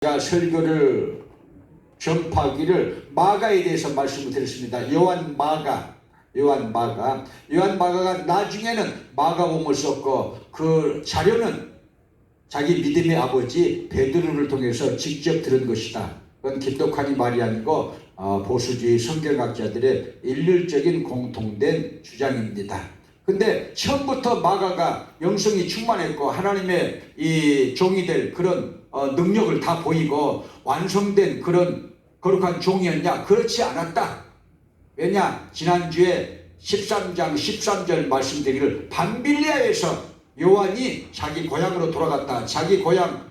제가 설교를 전파하기를 마가에 대해서 말씀을 드렸습니다. 요한 마가가 나중에는 마가복음을 썼고 그 자료는 자기 믿음의 아버지 베드로를 통해서 직접 들은 것이다. 그건 김덕환이 말이 아니고 보수주의 성경학자들의 일률적인 공통된 주장입니다. 근데 처음부터 마가가 영성이 충만했고 하나님의 이 종이 될 그런 능력을 다 보이고 완성된 그런 거룩한 종이었냐? 그렇지 않았다. 왜냐? 지난주에 13장 13절 말씀드리기를 밤빌리아에서 요한이 자기 고향으로 돌아갔다. 자기 고향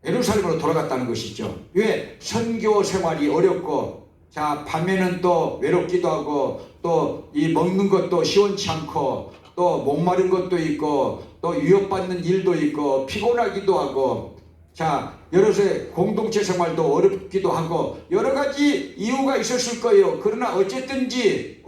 예루살렘으로 돌아갔다는 것이죠. 왜? 선교 생활이 어렵고 자 밤에는 또 외롭기도 하고 또 이 먹는 것도 시원치 않고 또 목마른 것도 있고 또 위협받는 일도 있고 피곤하기도 하고 자 여러의 공동체 생활도 어렵기도 하고 여러 가지 이유가 있었을 거예요. 그러나 어쨌든지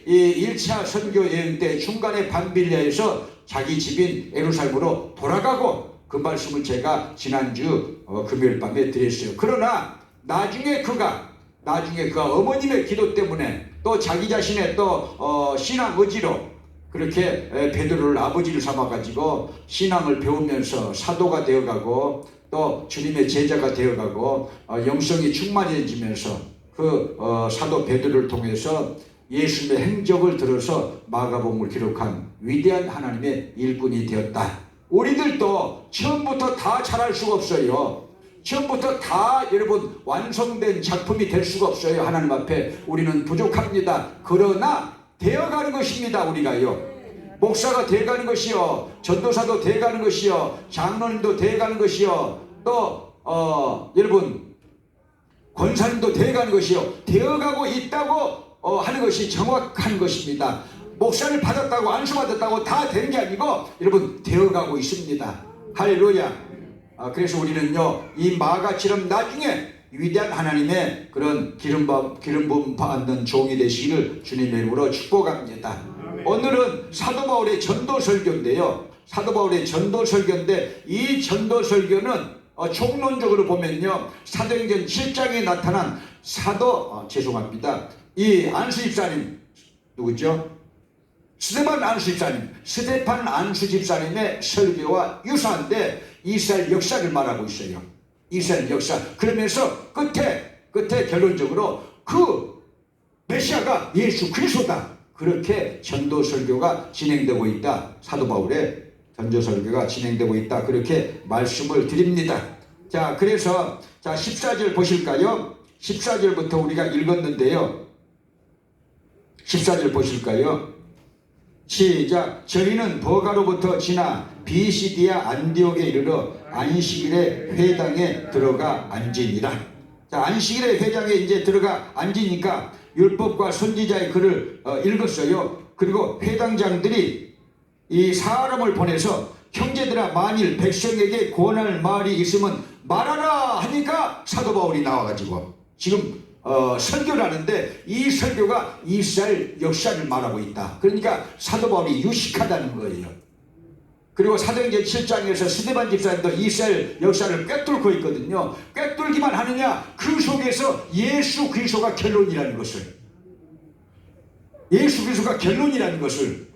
이 1차 선교 여행 때 중간에 밤빌리아에서 자기 집인 예루살렘으로 돌아가고 그 말씀을 제가 지난주 금요일 밤에 드렸어요. 그러나 나중에 그가 어머님의 기도 때문에 또 자기 자신의 또 신앙 의지로 그렇게 베드로를 아버지를 삼아가지고 신앙을 배우면서 사도가 되어가고 또 주님의 제자가 되어가고 영성이 충만해지면서 그 사도 베드로를 통해서 예수님의 행적을 들어서 마가복음을 기록한 위대한 하나님의 일꾼이 되었다. 우리들도 처음부터 다 잘할 수가 없어요. 처음부터 다 여러분 완성된 작품이 될 수가 없어요. 하나님 앞에 우리는 부족합니다. 그러나 되어가는 것입니다. 우리가요. 목사가 되어가는 것이요. 전도사도 되어가는 것이요. 장로님도 되어가는 것이요. 또 여러분 권사님도 되어가는 것이요. 되어가고 있다고 하는 것이 정확한 것입니다. 목사를 받았다고 안수받았다고 다 되는 게 아니고 여러분 되어가고 있습니다. 할렐루야. 그래서 우리는요 이 마가처럼 나중에 위대한 하나님의 그런 기름 부음 받는 종이 되시기를 주님의 이름으로 축복합니다. 오늘은 사도 바울의 전도 설교인데요. 사도 바울의 전도 설교인데 이 전도 설교는 총론적으로 보면요 사도행전 7장에 나타난 죄송합니다. 이 안수 집사님 누구죠? 스테판 안수 집사님의 설교와 유사한데 이스라엘 역사를 말하고 있어요. 이스라엘 역사. 그러면서 끝에 결론적으로 그 메시아가 예수 그리스도다. 그렇게 전도 설교가 진행되고 있다. 사도 바울의 전도 설교가 진행되고 있다. 그렇게 말씀을 드립니다. 자, 그래서 14절 보실까요? 14절부터 우리가 읽었는데요. 14절 보실까요? 시작. 저희는 버가로부터 지나 비시디아 안디옥에 이르러 안식일에 회당에 들어가 앉으니라. 자, 안식일에 회당에 이제 들어가 앉으니까 율법과 선지자의 글을 읽었어요. 그리고 회당장들이 이 사람을 보내서 형제들아 만일 백성에게 권할 말이 있으면 말하라 하니까 사도 바울이 나와가지고 지금 설교를 하는데 이 설교가 이스라엘 역사를 말하고 있다. 그러니까 사도 바울이 유식하다는 거예요. 그리고 사도행전 7장에서 스데반 집사님도 이스라엘 역사를 꿰뚫고 있거든요. 꿰뚫기만 하느냐 그 속에서 예수 그리스도가 결론이라는 것을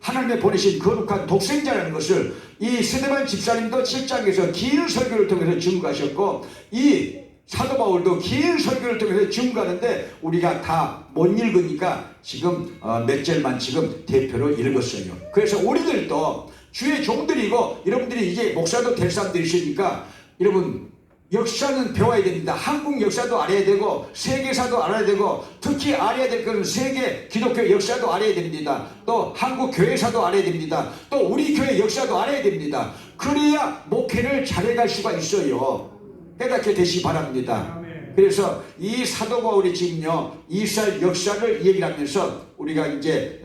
하나님의 보내신 거룩한 독생자라는 것을 이 스데반 집사님도 7장에서 긴 설교를 통해서 증거하셨고 이 사도 바울도 긴 설교를 통해서 증거하는데 우리가 다 못 읽으니까 지금 몇 절만 지금 대표로 읽었어요. 그래서 우리들도 주의 종들이고 여러분들이 이제 목사도 될 사람들이시니까 여러분 역사는 배워야 됩니다. 한국 역사도 알아야 되고 세계사도 알아야 되고 특히 알아야 될 것은 세계 기독교 역사도 알아야 됩니다. 또 한국 교회사도 알아야 됩니다. 또 우리 교회 역사도 알아야 됩니다. 그래야 목회를 잘해갈 수가 있어요. 깨닫게 되시기 바랍니다. 그래서 이 사도 바울이 지금요 이스라엘 역사를 얘기를 하면서 우리가 이제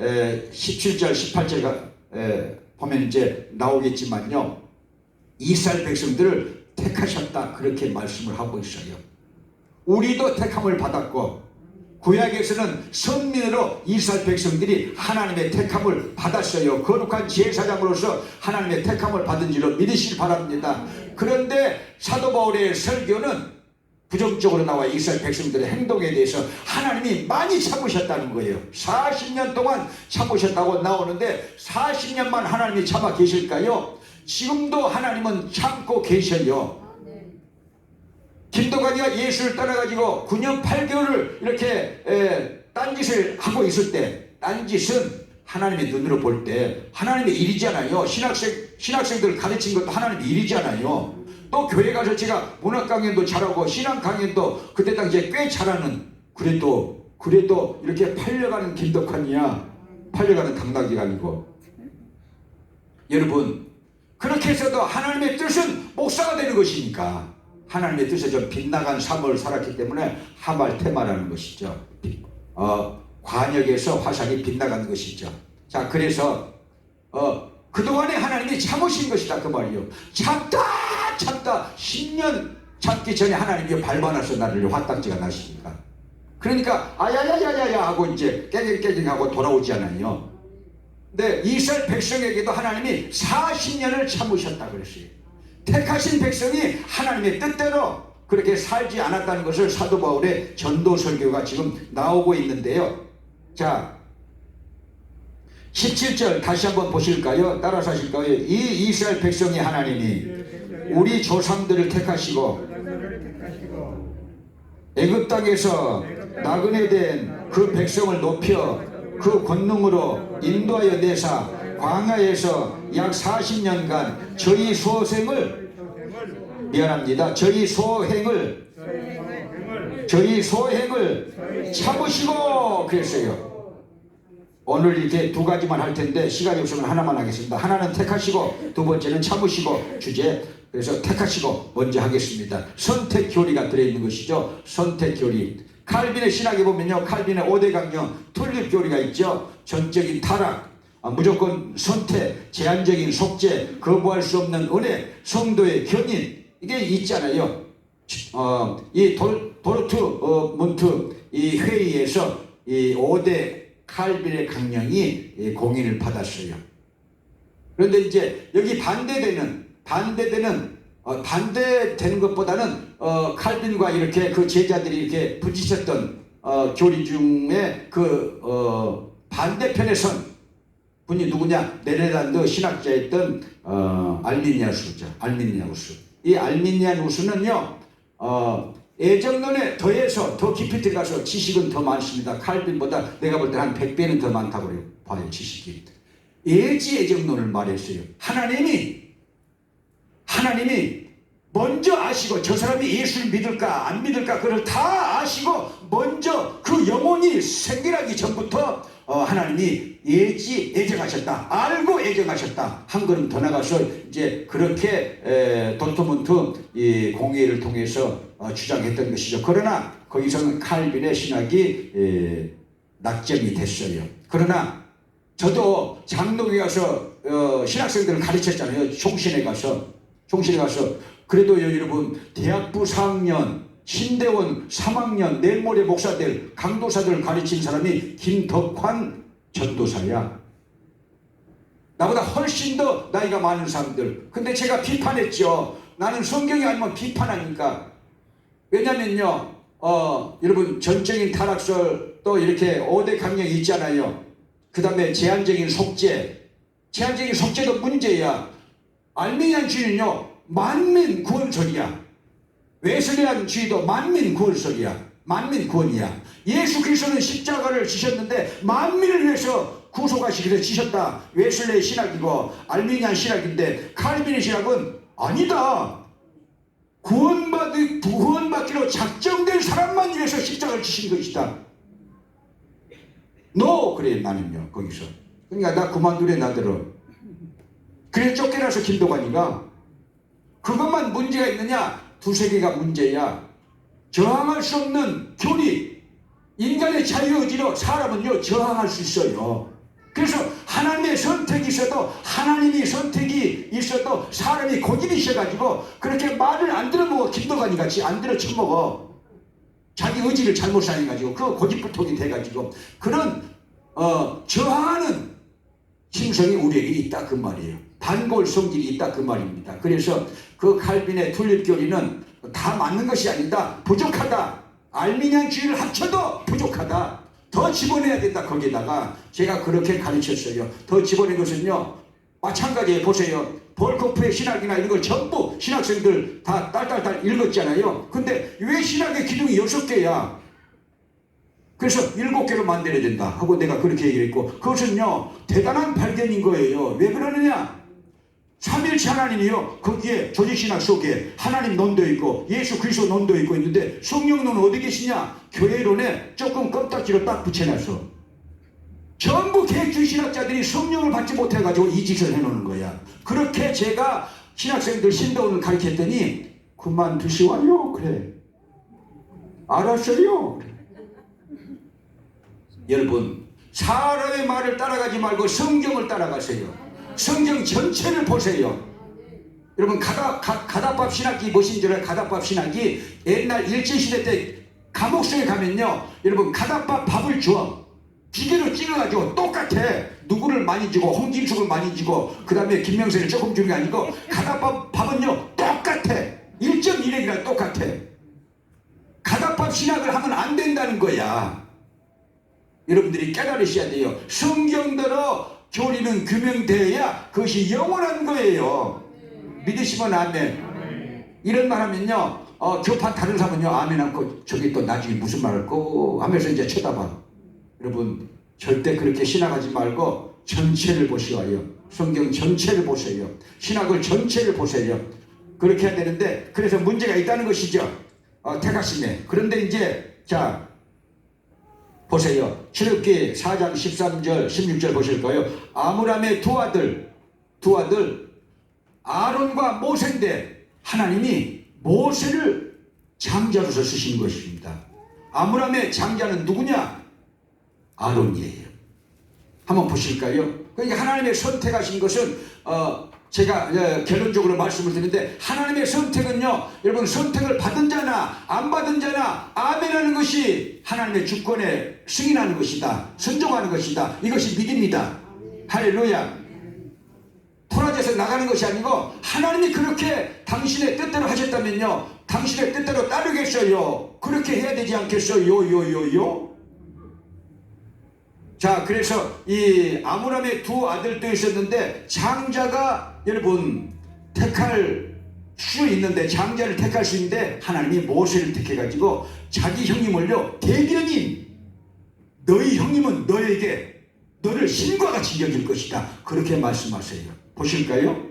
17절 18절가 보면 이제 나오겠지만요 이스라엘 백성들을 택하셨다 그렇게 말씀을 하고 있어요. 우리도 택함을 받았고 구약에서는 선민으로 이스라엘 백성들이 하나님의 택함을 받았어요. 거룩한 제사장으로서 하나님의 택함을 받은 줄로 믿으시기 바랍니다. 그런데 사도 바울의 설교는 부정적으로 나와 이스라엘 백성들의 행동에 대해서 하나님이 많이 참으셨다는 거예요. 40년 동안 참으셨다고 나오는데 40년만 하나님이 참아 계실까요? 지금도 하나님은 참고 계셔요. 김도관이가 예수를 떠나가지고 9년 8개월을 이렇게 딴짓을 하고 있을 때, 딴짓은 하나님의 눈으로 볼 때 하나님의 일이잖아요. 신학생들 가르친 것도 하나님의 일이잖아요. 또 교회 가서 제가 문학 강연도 잘하고 신앙 강연도 그때 당시에 꽤 잘하는, 그래도 이렇게 팔려가는 김덕환이야. 팔려가는 당나귀가 아니고. 여러분, 그렇게 해서도 하나님의 뜻은 목사가 되는 것이니까 하나님의 뜻에 좀 빗나간 삶을 살았기 때문에 하말테마라는 것이죠. 관역에서 화살이 빗나간 것이죠. 자, 그래서 그동안에 하나님이 참으신 것이다 그 말이요. 참다 10년 참기 전에 하나님이 밟아놔서 나를 화딱지가 나시니까. 그러니까 아야야야야야 하고 이제 깨갱깨갱하고 돌아오지 않아요. 근데 이스라엘 백성에게도 하나님이 40년을 참으셨다 그랬어요. 택하신 백성이 하나님의 뜻대로 그렇게 살지 않았다는 것을 사도 바울의 전도 설교가 지금 나오고 있는데요. 자, 17절 다시 한번 보실까요? 따라서 하실까요? 이 이스라엘 백성이 하나님이 우리 조상들을 택하시고 애굽 땅에서 나그네 된 그 백성을 높여 그 권능으로 인도하여 내사 광야에서 약 40년간 저희 소생을 참으시고 그랬어요. 오늘 이렇게 두 가지만 할 텐데 시간이 없으면 하나만 하겠습니다. 하나는 택하시고 두 번째는 참으시고 주제. 그래서 택하시고 먼저 하겠습니다. 선택 교리가 들어있는 것이죠. 선택 교리. 칼빈의 신학에 보면요, 칼빈의 5대 강령 툴립 교리가 있죠. 전적인 타락, 무조건 선택, 제한적인 속죄, 거부할 수 없는 은혜, 성도의 견인, 이게 있잖아요. 이 도르트문트 이 회의에서 이 5대 칼빈의 강령이 공인을 받았어요. 그런데 이제 여기 반대되는 것보다는 칼빈과 이렇게 그 제자들이 이렇게 부딪혔던 교리 중에 반대편에 선 분이 누구냐? 네덜란드 신학자였던 알미니아우스죠. 알미니아우스. 이 알미니아우스는요, 애정론에 더해서 더 깊이 들어가서 지식은 더 많습니다. 칼빈보다 내가 볼 때 한 100배는 더 많다고 봐요, 지식이. 애지애정론을 말했어요. 하나님이 먼저 아시고 저 사람이 예수를 믿을까 안 믿을까 그걸 다 아시고 먼저 그 영혼이 생겨나기 전부터 하나님이 애정하셨다. 알고 애정하셨다. 한 걸음 더 나가서 이제 그렇게 도르트문트 이 공회를 통해서 주장했던 것이죠. 그러나 거기서는 칼빈의 신학이 낙점이 됐어요. 그러나 저도 장로교에 가서 신학생들을 가르쳤잖아요. 총신에 가서 그래도 여러분 대학부 4학년 신대원 3학년 내일 모레 목사들 강도사들을 가르친 사람이 김덕환 전도사야. 나보다 훨씬 더 나이가 많은 사람들. 근데 제가 비판했죠. 나는 성경이 아니면 비판하니까. 왜냐면요 여러분 전적인 타락설 또 이렇게 5대 강령이 있잖아요. 그 다음에 제한적인 속죄도 문제야. 알미니안주의는요 만민 구원설이야. 웨슬리안 주의도 만민 구원설이야. 만민 구원이야. 예수 그리스도는 십자가를 지셨는데 만민을 위해서 구속하시기 위해서 지셨다. 웨슬리의 신학이고 알미니안 신학인데 칼빈의 신학은 아니다. 구원받기로 작정된 사람만 위해서 십자가를 지신 것이다. 그래 나는요 거기서. 그러니까 나 그만두래 나더러. 그래 쫓겨나서 김도관이가 그것만 문제가 있느냐? 두세 개가 문제야. 저항할 수 없는 교리. 인간의 자유의지로 사람은요 저항할 수 있어요. 그래서 하나님의 선택이 있어도 하나님이 선택이 있어도 사람이 고집이 있어가지고 그렇게 말을 안 들어먹어. 김도관이 같이 안 들어 쳐먹어. 자기 의지를 잘못 사용해가지고 그 고집불통이 돼가지고 그런 저하는 심성이 우리에게 있다 그 말이에요. 반골 성질이 있다 그 말입니다. 그래서 그 칼빈의 튤립교리는 다 맞는 것이 아니다. 부족하다. 알미니안주의를 합쳐도 부족하다. 더 집어내야 된다. 거기다가 제가 그렇게 가르쳤어요. 더 집어낸 것은요, 마찬가지에 보세요. 볼코프의 신학이나 이런 걸 전부 신학생들 다 딸딸딸 읽었잖아요. 근데 왜 신학의 기둥이 6개야? 그래서 7개로 만들어야 된다 하고 내가 그렇게 얘기를 했고, 그것은요 대단한 발견인 거예요. 왜 그러느냐? 삼일체 하나님이요, 거기에 조직신학 속에 하나님 논도 있고 예수 그리스도 논도 있고 있는데 성령론은 어디 계시냐? 교회론에 조금 껌딱지로 딱 붙여놨어. 전부 개주의 신학자들이 성령을 받지 못해가지고 이 짓을 해놓는 거야. 그렇게 제가 신학생들 신도원을 가르쳤더니 그만두시와요. 그래, 알았어요. 여러분, 사람의 말을 따라가지 말고 성경을 따라가세요. 성경 전체를 보세요. 여러분, 가다밥 신학이 무엇인 줄 알아요? 가다밥 신학이 옛날 일제시대 때 감옥 속에 가면요, 여러분, 가다밥 밥을 줘. 기계로 찍어가지고 똑같아. 누구를 많이 주고 홍진숙을 많이 주고 그 다음에 김명세를 조금 주는 게 아니고 가다밥 밥은요 똑같아. 1.1핵이랑 똑같아. 가다밥 신학을 하면 안 된다는 거야. 여러분들이 깨달으셔야 돼요. 성경대로 교리는 규명되어야 그것이 영원한 거예요. 믿으시면 아멘. 이런 말 하면요, 교파 다른 사람은요 아멘 않고 저기 또 나중에 무슨 말 할거 하면서 이제 쳐다봐. 여러분, 절대 그렇게 신학하지 말고 전체를 보시어요. 성경 전체를 보세요. 신학을 전체를 보세요. 그렇게 해야 되는데, 그래서 문제가 있다는 것이죠. 택하심에. 그런데 이제 자 보세요. 출애굽기 4장 13절 16절 보실 거예요. 아므람의 두 아들 아론과 모세인데 하나님이 모세를 장자로서 쓰신 것입니다. 아므람의 장자는 누구냐? 아론이에요. 한번 보실까요? 그러니까 하나님의 선택하신 것은 제가 결론적으로 말씀을 드리는데, 하나님의 선택은요, 여러분, 선택을 받은 자나 안 받은 자나 아멘하는 것이 하나님의 주권에 승인하는 것이다. 순종하는 것이다. 이것이 믿음이다. 할렐루야. 토라져서 나가는 것이 아니고 하나님이 그렇게 당신의 뜻대로 하셨다면요, 당신의 뜻대로 따르겠어요. 그렇게 해야 되지 않겠어요? 자, 그래서 이 아므람의 두 아들도 있었는데 장자가 여러분 택할 수 있는데, 장자를 택할 수 있는데 하나님이 모세를 택해가지고 자기 형님을요, 대변인, 너희 형님은 너에게 너를 신과 같이 여길 것이다. 그렇게 말씀하세요. 보실까요?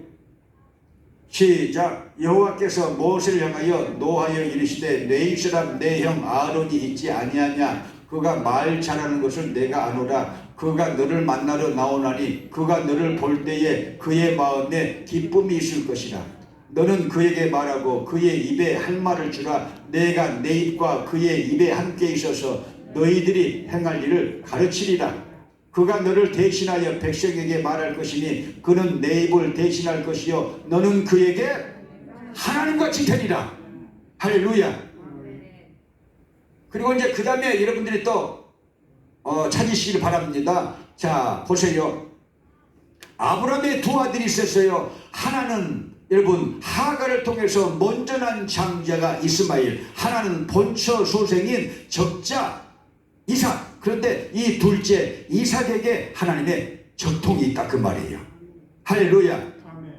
시작. 여호와께서 모세를 향하여 노하여 이르시되 내 이스라엘 내 형 아론이 있지 아니하냐? 그가 말 잘하는 것을 내가 아노라. 그가 너를 만나러 나오나니 그가 너를 볼 때에 그의 마음에 기쁨이 있을 것이라. 너는 그에게 말하고 그의 입에 할 말을 주라. 내가 내 입과 그의 입에 함께 있어서 너희들이 행할 일을 가르치리라. 그가 너를 대신하여 백성에게 말할 것이니 그는 내 입을 대신할 것이요 너는 그에게 하나님같이 되리라. 할렐루야. 그리고 이제 그 다음에 여러분들이 또 찾으시길 바랍니다. 자, 보세요. 아브라함의 두 아들이 있었어요. 하나는 여러분 하갈을 통해서 먼저 난 장자가 이스마엘, 하나는 본처 소생인 적자 이삭. 그런데 이 둘째 이삭에게 하나님의 적통이 있다 그 말이에요. 할렐루야.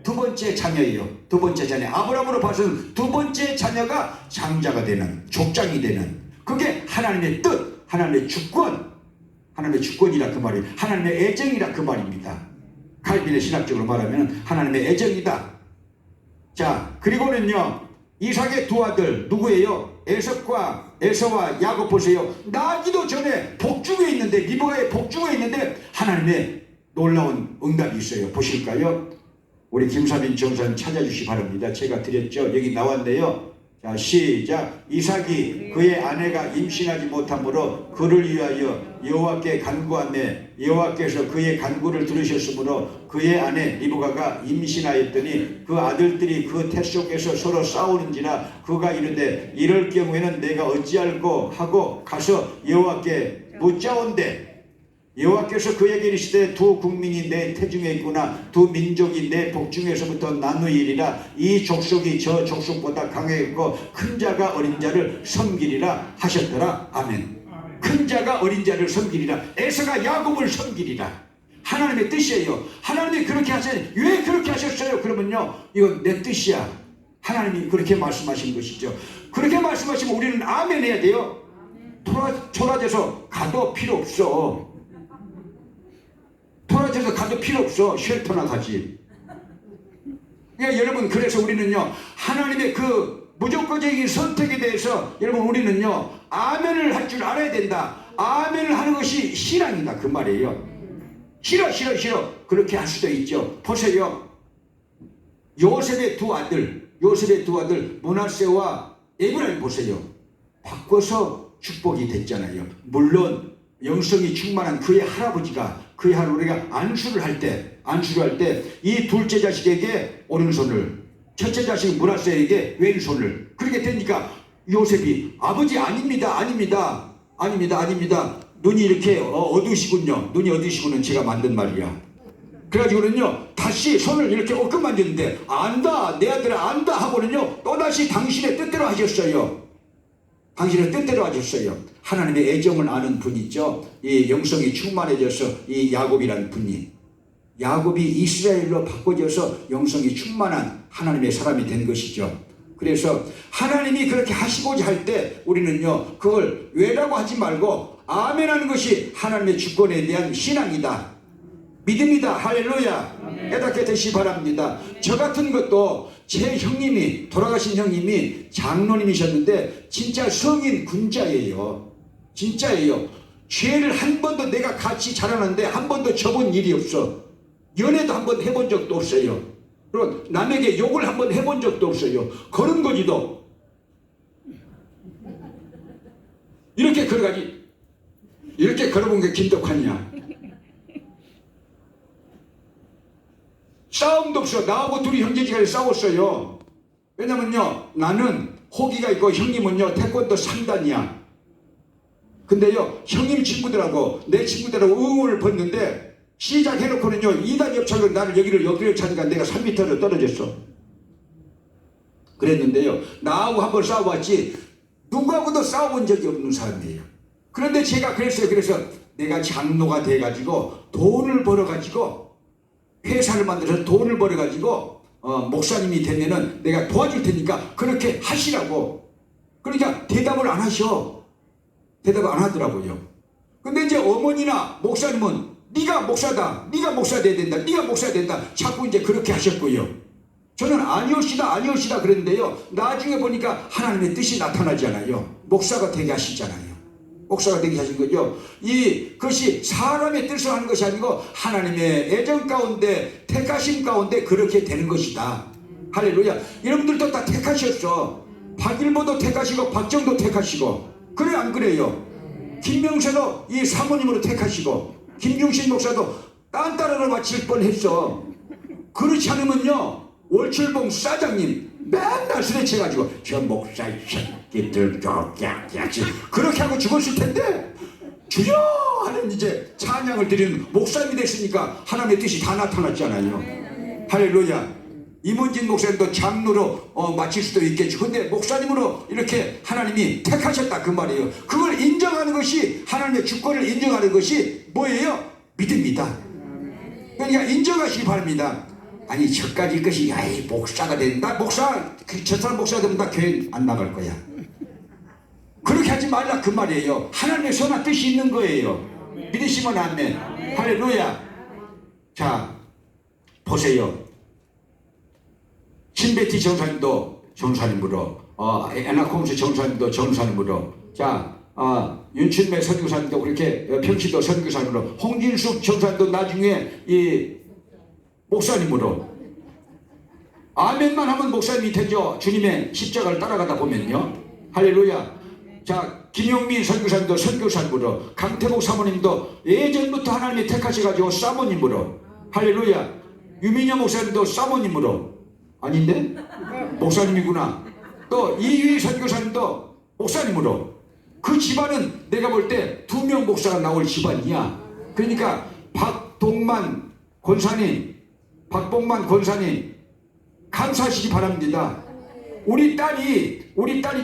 두 번째 자녀예요. 두 번째 자녀. 아브라함으로 봐서는 두 번째 자녀가 장자가 되는, 족장이 되는, 그게 하나님의 뜻, 하나님의 주권, 하나님의 주권이라 그 말이에요. 하나님의 애정이라 그 말입니다. 칼빈의 신학적으로 말하면 하나님의 애정이다. 자, 그리고는요, 이삭의 두 아들 누구예요? 에서와 야곱 보세요. 나기도 전에 복중에 있는데, 리브가의 복중에 있는데 하나님의 놀라운 응답이 있어요. 보실까요? 우리 김사빈 정사님 찾아주시기 바랍니다. 제가 드렸죠. 여기 나왔네요. 자, 시작. 이삭이 그의 아내가 임신하지 못하므로 그를 위하여 여호와께 간구하며 여호와께서 그의 간구를 들으셨으므로 그의 아내 리브가가 임신하였더니 그 아들들이 그 태 속에서 서로 싸우는지라 그가 이르되 이럴 경우에는 내가 어찌할꼬 하고 가서 여호와께 묻자온대 여호와께서 그에게 이르시되 두 국민이 내 태중에 있구나 두 민족이 내 복중에서부터 나누이리라 이 족속이 저 족속보다 강하겠고 큰 자가 어린 자를 섬기리라 하셨더라. 아멘. 큰 자가 어린 자를 섬기리라. 에서가 야곱을 섬기리라. 하나님의 뜻이에요. 하나님이 그렇게 하세요. 왜 그렇게 하셨어요? 그러면요 이건 내 뜻이야. 하나님이 그렇게 말씀하신 것이죠. 그렇게 말씀하시면 우리는 아멘 해야 돼요. 초라져서 가도 필요 없어. 토라져서 가도 필요 없어. 쉘터나 가지. 그러니까 여러분 그래서 우리는요 하나님의 그 무조건적인 선택에 대해서 여러분 우리는요 아멘을 할 줄 알아야 된다. 아멘을 하는 것이 신앙이다 그 말이에요. 싫어 그렇게 할 수도 있죠. 보세요. 요셉의 두 아들 므낫세와 에브라임 보세요. 바꿔서 축복이 됐잖아요. 물론 영성이 충만한 그의 할아버지가 그의 할아버지가 안수를 할 때 이 둘째 자식에게 오른손을 첫째 자식 므낫세에게 왼손을 그렇게 되니까 요셉이 아버지 아닙니다 눈이 이렇게 어두우시군요. 눈이 어두우시고는 제가 만든 말이야. 그래가지고는요 다시 손을 이렇게 엉끔 만졌는데 안다 내 아들아 안다 하고는요 또다시 당신의 뜻대로 하셨어요. 당신의 뜻대로 하셨어요. 하나님의 애정을 아는 분이죠. 이 영성이 충만해져서 이 야곱이라는 분이 야곱이 이스라엘로 바꿔져서 영성이 충만한 하나님의 사람이 된 것이죠. 그래서 하나님이 그렇게 하시고자 할 때 우리는요 그걸 왜라고 하지 말고 아멘하는 것이 하나님의 주권에 대한 신앙이다. 믿음이다. 할렐루야. 깨닫게 되시 바랍니다. 저 같은 것도 제 형님이 돌아가신 형님이 장로님이셨는데 진짜 성인 군자예요. 진짜예요. 죄를 한 번도 내가 같이 자라는데 한 번도 져본 일이 없어. 연애도 한 번 해본 적도 없어요. 그리고 남에게 욕을 한 번 해본 적도 없어요. 걸음걸이도 이렇게 걸어가지. 이렇게 걸어본 게 김덕환이야. 싸움도 없어. 나하고 둘이 형제지간에 싸웠어요. 왜냐면요 나는 호기가 있고 형님은요 태권도 3단이야. 근데요 형님 친구들하고 내 친구들하고 응원을 벗는데 시작해놓고는요 2단 옆차로 나를 여기를 차니까 내가 3m로 떨어졌어. 그랬는데요 나하고 한번 싸워봤지 누구하고도 싸워본 적이 없는 사람이에요. 그런데 제가 그랬어요. 그래서 내가 장로가 돼가지고 돈을 벌어가지고 회사를 만들어서 돈을 벌어가지고 목사님이 되면은 내가 도와줄 테니까 그렇게 하시라고. 그러니까 대답을 안 하셔. 대답을 안 하더라고요. 근데 이제 어머니나 목사님은 네가 목사다. 네가 목사 돼야 된다. 네가 목사 된다. 자꾸 이제 그렇게 하셨고요. 저는 아니옵시다 그랬는데요. 나중에 보니까 하나님의 뜻이 나타나잖아요. 목사가 되게 하시잖아요. 목사가 되게 하신 거죠. 그것이 사람의 뜻을 하는 것이 아니고 하나님의 애정 가운데 택하심 가운데 그렇게 되는 것이다. 할렐루야. 여러분들도 다 택하셨어. 박일보도 택하시고 박정도 택하시고 그래 안 그래요? 김명세도 이 사모님으로 택하시고 김중신 목사도 딴 따라를 마칠 뻔했어. 그렇지 않으면요 월출봉 사장님 맨날 스레쳐가지고 저 목사 새끼들 족약야지 그렇게 하고 죽었을 텐데 주여 하는 이제 찬양을 드리는 목사님이 됐으니까 하나님의 뜻이 다 나타났잖아요. 할렐루야. 임원진 목사님도 장로로 마칠 수도 있겠죠. 근데 목사님으로 이렇게 하나님이 택하셨다 그 말이에요. 그걸 인정하는 것이 하나님의 주권을 인정하는 것이 뭐예요? 믿음이다. 그러니까 인정하시기 바랍니다. 아니 저까지 것이 야이 목사가 된다. 저 사람 목사가 되면 나 교회 안 나갈 거야. 그렇게 하지 말라 그 말이에요. 하나님의 선한 뜻이 있는 거예요. 믿으시면 아멘. 할렐루야. 자 보세요. 신베티 전사님도 전사님으로 에나콤스 전사님도 전사님으로 자 윤춘매 선교사님도 그렇게 평시도 선교사님으로 홍진숙 전사님도 나중에 이 목사님으로 아멘만 하면 목사님이 되죠. 주님의 십자가를 따라가다 보면요. 할렐루야. 자, 김용민 선교사님도 선교사님으로, 강태복 사모님도 예전부터 하나님이 택하셔가지고 사모님으로, 할렐루야. 유민영 목사님도 사모님으로, 아닌데? 목사님이구나. 또 이휘 선교사님도 목사님으로. 그 집안은 내가 볼 때 2명 목사가 나올 집안이야. 그러니까 박봉만 권사님 감사하시기 바랍니다. 우리 딸이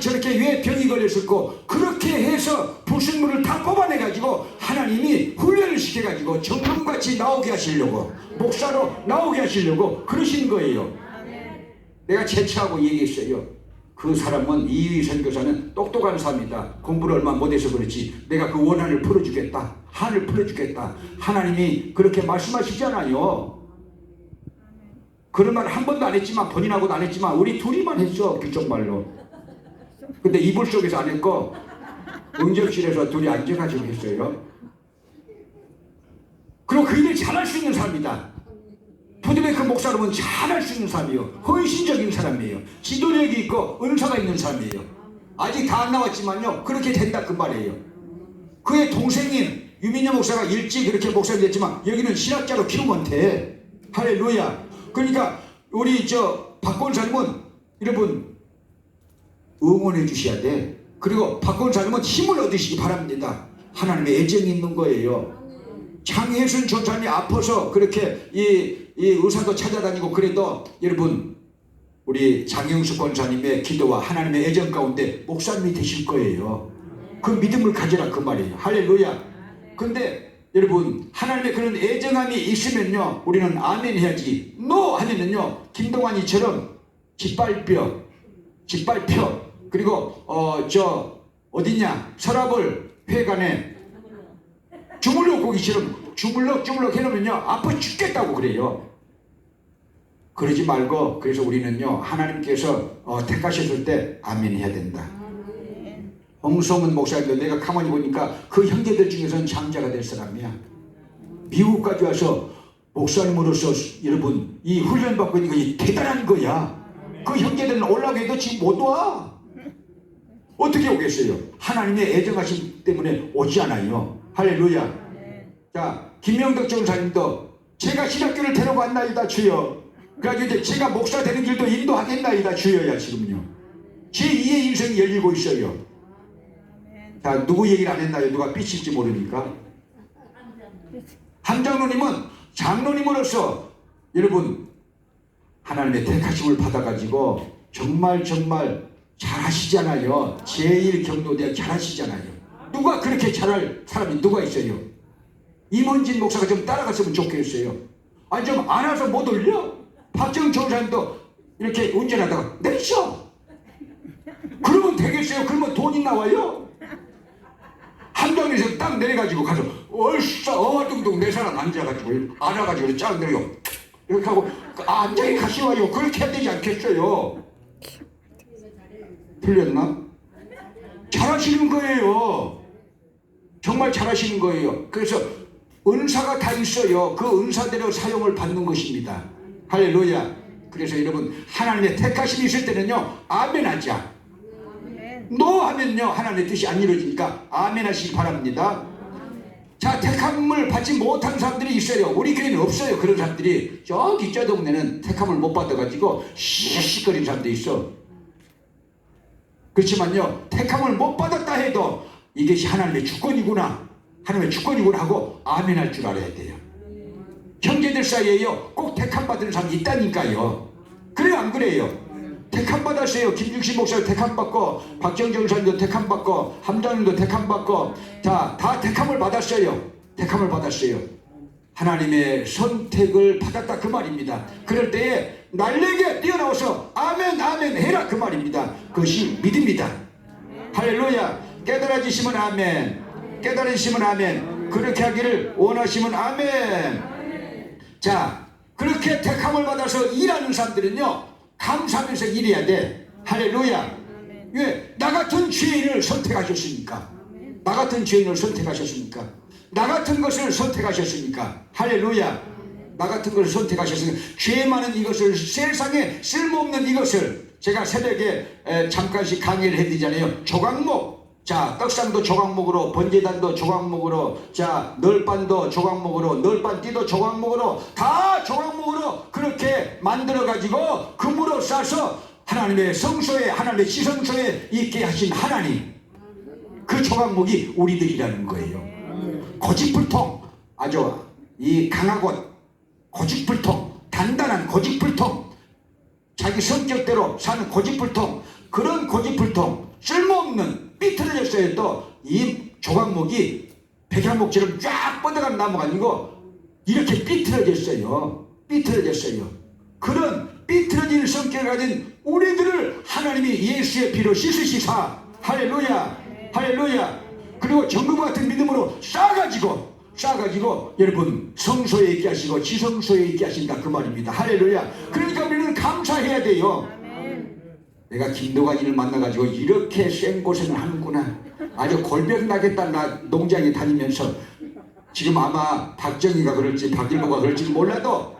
저렇게 왜 병이 걸렸을까? 그렇게 해서 불순물을 다 뽑아내가지고 하나님이 훈련을 시켜가지고 정금같이 나오게 하시려고, 목사로 나오게 하시려고 그러신 거예요. 내가 재치하고 얘기했어요. 그 사람은, 이휘 선교사는 똑똑한 사람이다. 공부를 얼마 못해서 그렇지. 내가 그 원한을 풀어주겠다. 한을 풀어주겠다. 하나님이 그렇게 말씀하시잖아요. 그런 말 한 번도 안 했지만, 본인하고도 안 했지만 우리 둘이만 했어, 길정말로. 근데 이불 속에서 안 했고 응접실에서 둘이 앉아가지고 했어요. 그리고 그 일을 잘할 수 있는 사람이다. 푸드메이커 목사로는 잘할 수 있는 사람이에요. 헌신적인 사람이에요. 지도력이 있고 은사가 있는 사람이에요. 아직 다 안 나왔지만요, 그렇게 된다 그 말이에요. 그의 동생인 유민영 목사가 일찍 그렇게 목사가 됐지만 여기는 신학자로 키우면 돼. 할렐루야. 그러니까 우리 박 권사님은 여러분 응원해 주셔야 돼. 그리고 박 권사님은 힘을 얻으시기 바랍니다. 하나님의 애정이 있는 거예요. 장혜순 전사님이 아파서 그렇게 이 의사도 찾아다니고 그래도 여러분 우리 장영수 권사님의 기도와 하나님의 애정 가운데 목사님이 되실 거예요. 그 믿음을 가져라 그 말이에요. 할렐루야. 근데 여러분 하나님의 그런 애정함이 있으면요, 우리는 아멘 해야지. 노 하면은요, 김동완이처럼 짓밟혀. 그리고 어디냐, 서라벌 회관에 주물럭 고기처럼 주물럭 해놓으면요 아파 죽겠다고 그래요. 그러지 말고, 그래서 우리는요 하나님께서 택하셨을 때 아멘 해야 된다. 홍성은 목사님도 내가 가만히 보니까 그 형제들 중에서는 장자가 될 사람이야. 미국까지 와서 목사님으로서 여러분 이 훈련 받고 있는 거 대단한 거야. 그 형제들은 올라오게 해도 지금 못 와. 어떻게 오겠어요? 하나님의 애정하심 때문에 오지 않아요. 할렐루야. 자, 김명덕 전사님도 제가 신학교를 데려갔나이다 주여. 그래가지고 이제 제가 목사 되는 길도 인도하겠나이다 주여야 지금요. 제2의 인생이 열리고 있어요. 자, 누구 얘기를 안 했나요? 누가 삐칠지 모르니까. 함장로님은 장로님으로서 여러분 하나님의 택하심을 받아가지고 정말 잘하시잖아요. 제1경로대학 잘하시잖아요. 누가 그렇게 잘할 사람이 누가 있어요? 임원진 목사가 좀 따라갔으면 좋겠어요. 아니 좀 안 와서 못 올려? 박정 전사님도 이렇게 운전하다가 내리셔. 그러면 되겠어요? 그러면 돈이 나와요? 함정에서 딱 내려가지고 가서 얼싸 어둥둥 네 사람 앉아가지고 안아가지고 쫙 내려 이렇게 하고 안정히 가시와요. 그렇게 해야 되지 않겠어요? 틀렸나? 잘하시는 거예요. 정말 잘하시는 거예요. 그래서 은사가 다 있어요. 그 은사대로 사용을 받는 것입니다. 할렐루야. 그래서 여러분 하나님의 택하심이 있을 때는요 아멘 하자. 노 하면요 하나님의 뜻이 안 이루어지니까 아멘 하시기 바랍니다. 자, 택함을 받지 못한 사람들이 있어요. 우리 교회는 없어요. 그런 사람들이. 저기 저 동네는 택함을 못 받아가지고 시시거리는 사람들이 있어. 그렇지만요 택함을 못 받았다 해도 이것이 하나님의 주권이구나, 하나님의 주권이구나 하고 아멘 할 줄 알아야 돼요. 형제들 사이에요 꼭 택함 받는 사람이 있다니까요. 그래요 안 그래요? 택함 받았어요. 김중신 목사도 택함 받고, 박정정 사님도 택함 받고, 함장님도 택함 받고, 다 택함을 받았어요. 택함을 받았어요. 하나님의 선택을 받았다 그 말입니다. 그럴 때에 날래게 뛰어나와서 아멘 아멘 해라 그 말입니다. 그것이 믿음이다. 할렐루야. 깨달아지시면 아멘, 깨달으시면 아멘, 그렇게 하기를 원하시면 아멘. 자, 그렇게 택함을 받아서 일하는 사람들은요 감사하면서 일해야 돼. 할렐루야. 왜? 나 같은 죄인을 선택하셨으니까. 나 같은 죄인을 선택하셨으니까. 나 같은 것을 선택하셨으니까. 할렐루야. 나 같은 것을 선택하셨으니 죄 많은 이것을, 세상에 쓸모없는 이것을, 제가 새벽에 잠깐씩 강의를 해드리잖아요. 조각목. 자, 떡상도 조각목으로, 번제단도 조각목으로, 자, 널빤도 조각목으로, 널빤띠도 조각목으로, 다 조각목으로 그렇게 만들어가지고 금으로 싸서 하나님의 성소에, 하나님의 지성소에 있게 하신 하나님, 그 조각목이 우리들이라는 거예요. 고집불통, 아주 이 강하고 고집불통, 단단한 고집불통, 자기 성격대로 사는 고집불통, 그런 고집불통, 쓸모없는 삐뚤어졌어요. 또 이 조각목이 백향목처럼 쫙 뻗어간 나무가 아니고 이렇게 삐뚤어졌어요. 삐뚤어졌어요. 그런 삐뚤어진 성격을 가진 우리들을 하나님이 예수의 피로 씻으시사, 할렐루야, 할렐루야. 그리고 정금 같은 믿음으로 쌓아가지고 여러분 성소에 있게 하시고 지성소에 있게 하신다, 그 말입니다. 할렐루야. 그러니까 우리는 감사해야 돼요. 내가 김도관이를 만나가지고 이렇게 생고생을 하는구나, 아주 골병 나겠다. 나 농장에 다니면서 지금 아마 박정희가 그럴지 박일보가 그럴지 몰라도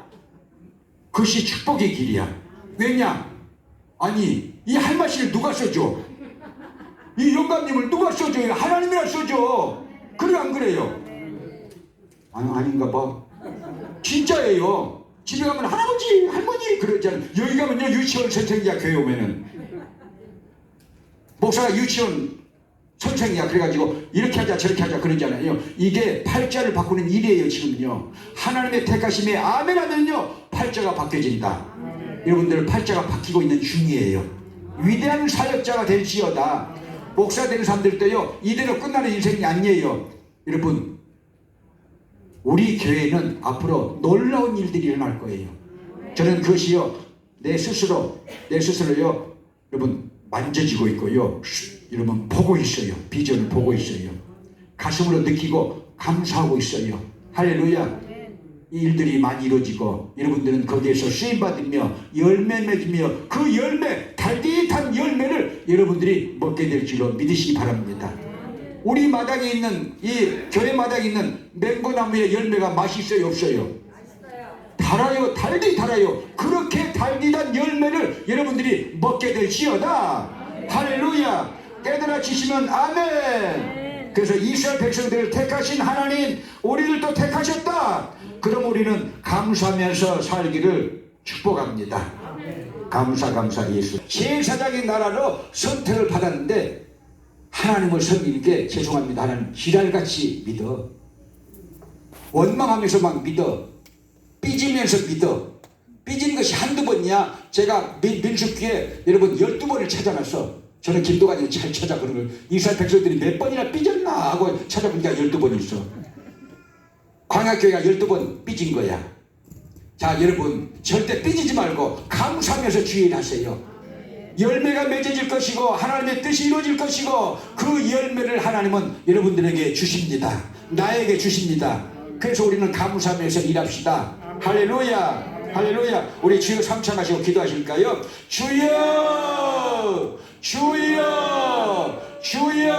그것이 축복의 길이야. 왜냐? 아니 이 할마씨를 누가 써줘? 이 영감님을 누가 써줘요? 하나님이라 써줘. 그래 안 그래요? 아닌가 봐. 진짜예요. 집에 가면 할아버지 할머니 그러잖아요. 여기 가면요 유치원 선생이야. 교회 오면은 목사가 유치원 선생이야. 그래가지고 이렇게 하자 저렇게 하자 그러잖아요. 이게 팔자를 바꾸는 일이에요. 지금요 하나님의 택하심에 아멘 하면요 팔자가 바뀌어진다. 여러분들 팔자가 바뀌고 있는 중이에요. 위대한 사역자가 될지어다. 목사 되는 사람들도요 이대로 끝나는 인생이 아니에요. 여러분 우리 교회는 앞으로 놀라운 일들이 일어날 거예요. 저는 그것이요 내 스스로요 여러분 만져지고 있고요, 여러분 보고 있어요. 비전을 보고 있어요. 가슴으로 느끼고 감사하고 있어요. 할렐루야. 이 일들이 많이 이루어지고 여러분들은 거기에서 쓰임받으며 열매 맺으며 그 열매, 달깃한 열매를 여러분들이 먹게 될 줄로 믿으시기 바랍니다. 우리 마당에 있는 이 교회 마당에 있는 맹고나무의 열매가 맛있어요 없어요? 달아요. 달디 달아요. 그렇게 달디단 열매를 여러분들이 먹게 될지어다. 할렐루야. 깨달아지시면 아멘. 그래서 이스라엘 백성들을 택하신 하나님, 우리들도 택하셨다. 그럼 우리는 감사하면서 살기를 축복합니다. 감사 예수. 제사장의 나라로 선택을 받았는데 하나님을 섬기는 게 죄송합니다. 하나님 지랄같이 믿어. 원망하면서 막 믿어. 삐지면서 믿어. 삐지는 것이 한두 번이야. 제가 민숙기에 여러분 12번을 찾아놨어. 저는 김도관이 잘 찾아. 그런 걸 이스라엘 백성들이 몇 번이나 삐졌나 하고 찾아보니까 12번 있어. 광야교회가 12번 삐진 거야. 자 여러분 절대 삐지지 말고 감사하면서 주의를 하세요. 열매가 맺어질 것이고 하나님의 뜻이 이루어질 것이고 그 열매를 하나님은 여러분들에게 주십니다. 나에게 주십니다. 그래서 우리는 감사하면서 일합시다. 할렐루야. 할렐루야. 우리 주여 삼창하시고 기도하실까요? 주여 주여 주여.